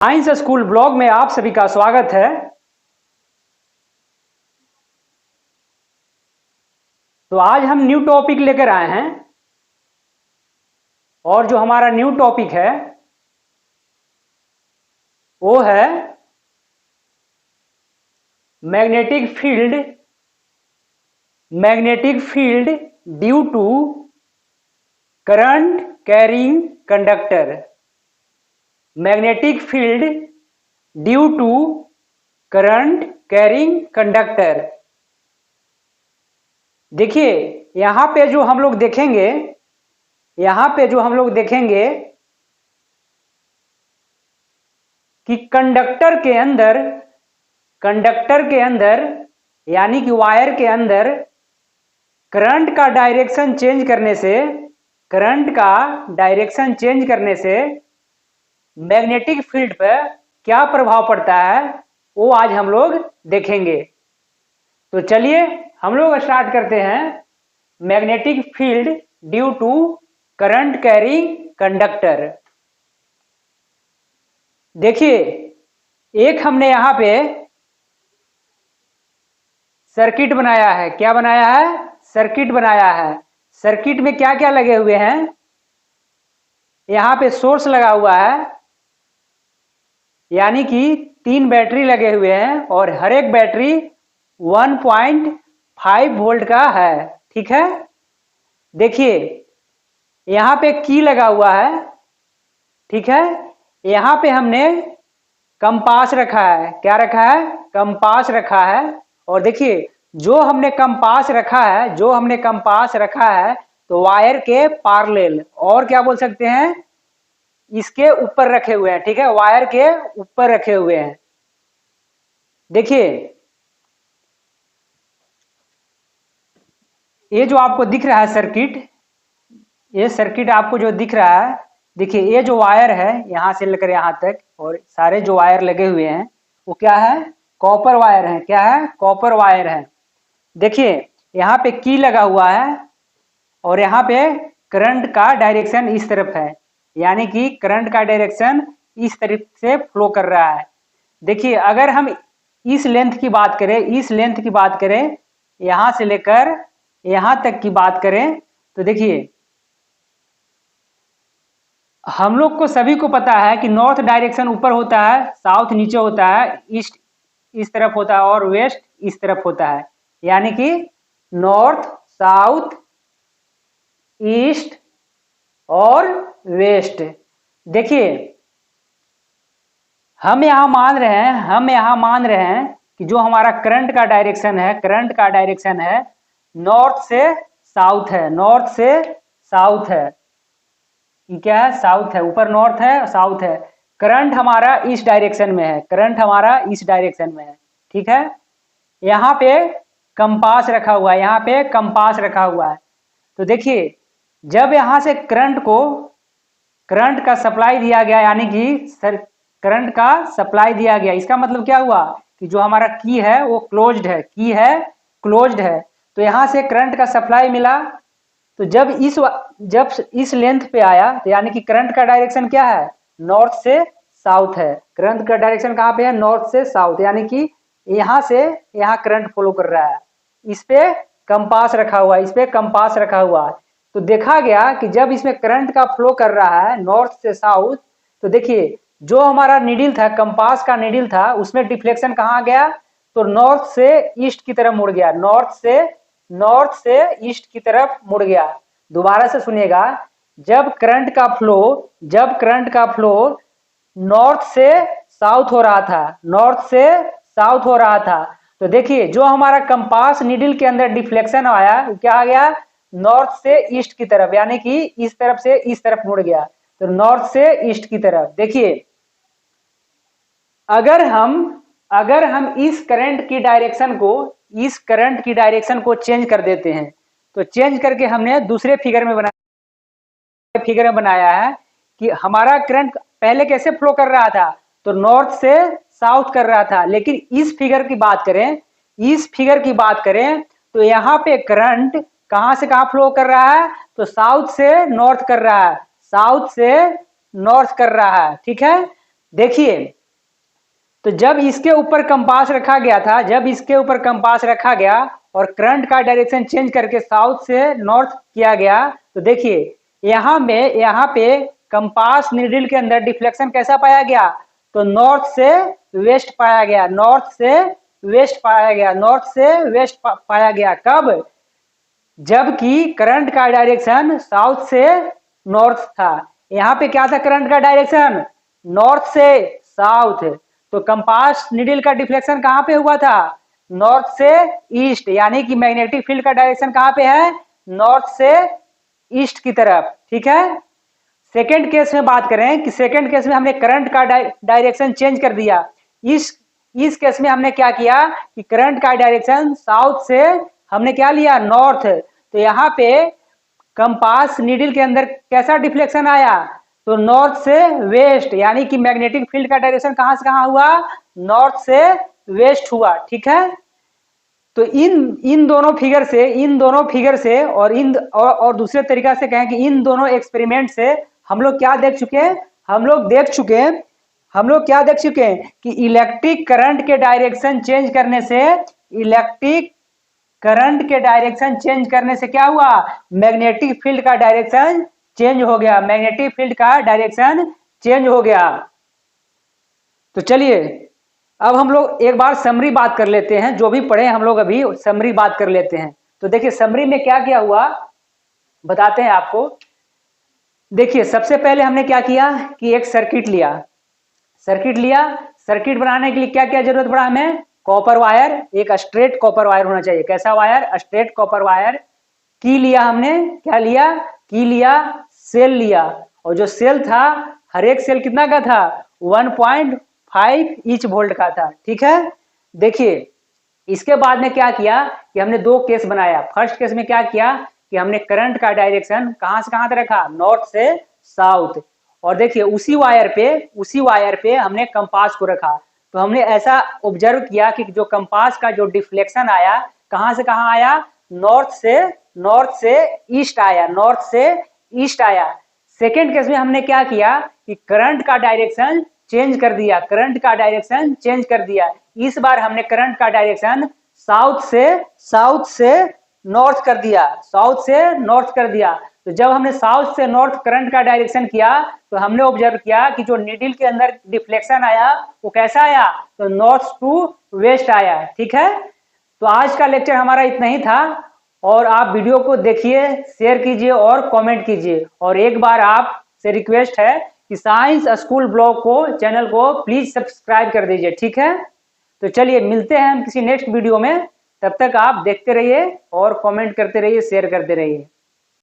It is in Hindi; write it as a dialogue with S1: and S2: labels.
S1: साइंस स्कूल ब्लॉग में आप सभी का स्वागत है। तो आज हम न्यू टॉपिक लेकर आए हैं और जो हमारा न्यू टॉपिक है वो है magnetic field due to current carrying conductor. Magnetic field due to current carrying conductor. देखिए यहां पे जो हम लोग देखेंगे कि कंडक्टर के अंदर यानी कि वायर के अंदर करंट का डायरेक्शन चेंज करने से मैग्नेटिक फील्ड पर क्या प्रभाव पड़ता है वो आज हम लोग देखेंगे। तो चलिए हम लोग स्टार्ट करते हैं। Magnetic field due to current carrying conductor. देखिए एक हमने यहां पे सर्किट बनाया है। क्या बनाया है? सर्किट बनाया है। सर्किट में क्या क्या लगे हुए हैं? यहां पे सोर्स लगा हुआ है यानी कि 3 बैटरी लगे हुए हैं और हर एक बैटरी 1.5 वोल्ट का है। ठीक है। देखिए यहां पे की लगा हुआ है। ठीक है। यहां पे हमने कंपास रखा है। क्या रखा है? कंपास रखा है। और देखिए जो हमने कंपास रखा है तो वायर के पैरेलल और क्या बोल सकते हैं, इसके ऊपर रखे हुए हैं। ठीक है, वायर के ऊपर रखे हुए हैं। देखिए ये जो आपको दिख रहा है सर्किट आपको जो दिख रहा है, देखिए ये जो वायर है यहां से लेकर यहां तक और सारे जो वायर लगे हुए हैं वो क्या है? कॉपर वायर है। क्या है? कॉपर वायर है। देखिए यहाँ पे की लगा हुआ है और यहाँ पे करंट का डायरेक्शन इस तरफ है यानी कि करंट का डायरेक्शन इस तरफ से फ्लो कर रहा है। देखिए अगर हम इस लेंथ की बात करें यहां से लेकर यहां तक की बात करें तो देखिए हम लोग को सभी को पता है कि नॉर्थ डायरेक्शन ऊपर होता है, साउथ नीचे होता है, ईस्ट इस तरफ होता है और वेस्ट इस तरफ होता है यानी कि नॉर्थ, साउथ, ईस्ट और वेस्ट। देखिए हम यहां मान रहे हैं कि जो हमारा करंट का डायरेक्शन है नॉर्थ से साउथ है। क्या है? साउथ है। ऊपर नॉर्थ है, साउथ है। करंट हमारा इस डायरेक्शन में है। ठीक है। यहाँ पे कंपास रखा हुआ है। तो देखिए जब यहां से करंट का सप्लाई दिया गया यानी कि करंट का सप्लाई दिया गया, इसका मतलब क्या हुआ कि जो हमारा की है वो क्लोज्ड है। तो यहां से करंट का सप्लाई मिला। तो जब इस लेंथ पे आया तो यानी कि करंट का डायरेक्शन क्या है? नॉर्थ से साउथ है। करंट का डायरेक्शन कहाँ पे है? नॉर्थ से साउथ यानी कि यहां से यहां करंट फ्लो कर रहा है। इस पे कंपास रखा हुआ है। तो देखा गया कि जब इसमें करंट का फ्लो कर रहा है नॉर्थ से साउथ तो देखिए जो हमारा नीडल था, कंपास का नीडल था, उसमें डिफ्लेक्शन कहाँ गया? तो नॉर्थ से ईस्ट की तरफ मुड़ गया। नॉर्थ से ईस्ट की तरफ मुड़ गया। दोबारा से सुनिएगा, जब करंट का फ्लो नॉर्थ से साउथ हो रहा था तो देखिए जो हमारा कंपास नीडल के अंदर डिफ्लेक्शन आया वो क्या आ गया? नॉर्थ से ईस्ट की तरफ यानी कि इस तरफ से इस तरफ मुड़ गया। तो नॉर्थ से ईस्ट की तरफ। देखिए अगर हम इस करंट की डायरेक्शन को चेंज कर देते हैं तो चेंज करके हमने दूसरे फिगर में बनाया है कि हमारा करंट पहले कैसे फ्लो कर रहा था? तो नॉर्थ से साउथ कर रहा था। लेकिन इस फिगर की बात करें तो यहाँ पे करंट कहां से कहां फ्लो कर रहा है? तो साउथ से नॉर्थ कर रहा है। ठीक है। देखिए, तो जब इसके ऊपर कंपास रखा गया था, जब इसके ऊपर कंपास रखा गया और करंट का डायरेक्शन चेंज करके साउथ से नॉर्थ किया गया, तो देखिए यहाँ पे कंपास नीडल के अंदर डिफ्लेक्शन कैसा पाया गया, तो नॉर्थ से वेस्ट पाया गया, नॉर्थ से वेस्ट पाया गया, नॉर्थ से वेस्ट पाया गया। कब? जबकि करंट का डायरेक्शन साउथ से नॉर्थ था। यहाँ पे क्या था करंट का डायरेक्शन? नॉर्थ से साउथ। तो कंपास नीडल का डिफ्लेक्शन कहाँ पे हुआ था? नॉर्थ से ईस्ट, यानी कि मैग्नेटिक फील्ड का डायरेक्शन कहाँ पे है? नॉर्थ से ईस्ट की तरफ। ठीक है। सेकेंड केस में बात करें कि सेकेंड केस में हमने करंट का डायरेक्शन चेंज कर दिया। इस केस में हमने क्या किया कि करंट का डायरेक्शन साउथ से हमने क्या लिया? नॉर्थ। तो यहाँ पे कंपास नीडल के अंदर कैसा डिफ्लेक्शन आया? तो नॉर्थ से वेस्ट, यानी कि मैग्नेटिक फील्ड का डायरेक्शन कहां से कहां हुआ? नॉर्थ से वेस्ट हुआ। ठीक है। तो इन दोनों फिगर से और दूसरे तरीका से कहें कि इन दोनों एक्सपेरिमेंट से हम लोग क्या देख चुके हैं? हम लोग क्या देख चुके हैं कि इलेक्ट्रिक करंट के डायरेक्शन चेंज करने से, इलेक्ट्रिक करंट के डायरेक्शन चेंज करने से क्या हुआ? मैग्नेटिक फील्ड का डायरेक्शन चेंज हो गया, मैग्नेटिक फील्ड का डायरेक्शन चेंज हो गया। तो चलिए अब हम लोग एक बार समरी बात कर लेते हैं, जो भी पढ़े हम लोग अभी समरी बात कर लेते हैं। तो देखिए समरी में क्या क्या हुआ बताते हैं आपको। देखिए सबसे पहले हमने क्या किया कि एक सर्किट लिया। सर्किट बनाने के लिए क्या क्या जरूरत पड़ा हमें? कॉपर वायर, एक स्ट्रेट कॉपर वायर होना चाहिए। कैसा वायर? Straight copper wire. की लिया हमने, क्या लिया? की लिया, सेल लिया। और जो सेल था, हर एक सेल कितना का था? 1.5 ईच वोल्ट का था। ठीक है। देखिए इसके बाद में क्या किया कि हमने दो केस बनाया। फर्स्ट केस में क्या किया कि हमने करंट का डायरेक्शन कहां से कहां तक रखा? नॉर्थ से साउथ। और देखिए उसी वायर पे हमने कंपास को रखा। तो हमने ऐसा ऑब्जर्व किया कि जो कंपास का जो डिफ्लेक्शन आया, कहां से कहां आया? नॉर्थ से ईस्ट आया, नॉर्थ से ईस्ट आया। सेकेंड केस में हमने क्या किया कि करंट का डायरेक्शन चेंज कर दिया, करंट का डायरेक्शन चेंज कर दिया। इस बार हमने करंट का डायरेक्शन साउथ से नॉर्थ कर दिया, साउथ से नॉर्थ कर दिया। तो जब हमने साउथ से नॉर्थ करंट का डायरेक्शन किया, तो हमने ऑब्जर्व किया कि जो नीडल के अंदर डिफ्लेक्शन आया वो कैसा आया? तो नॉर्थ टू वेस्ट आया। ठीक है। तो आज का लेक्चर हमारा इतना ही था। और आप वीडियो को देखिए, शेयर कीजिए और कमेंट कीजिए। और एक बार आपसे रिक्वेस्ट है कि साइंस स्कूल ब्लॉग को, चैनल को प्लीज सब्सक्राइब कर दीजिए। ठीक है। तो चलिए मिलते हैं हम किसी नेक्स्ट वीडियो में। तब तक आप देखते रहिए और कमेंट करते रहिए, शेयर करते रहिए।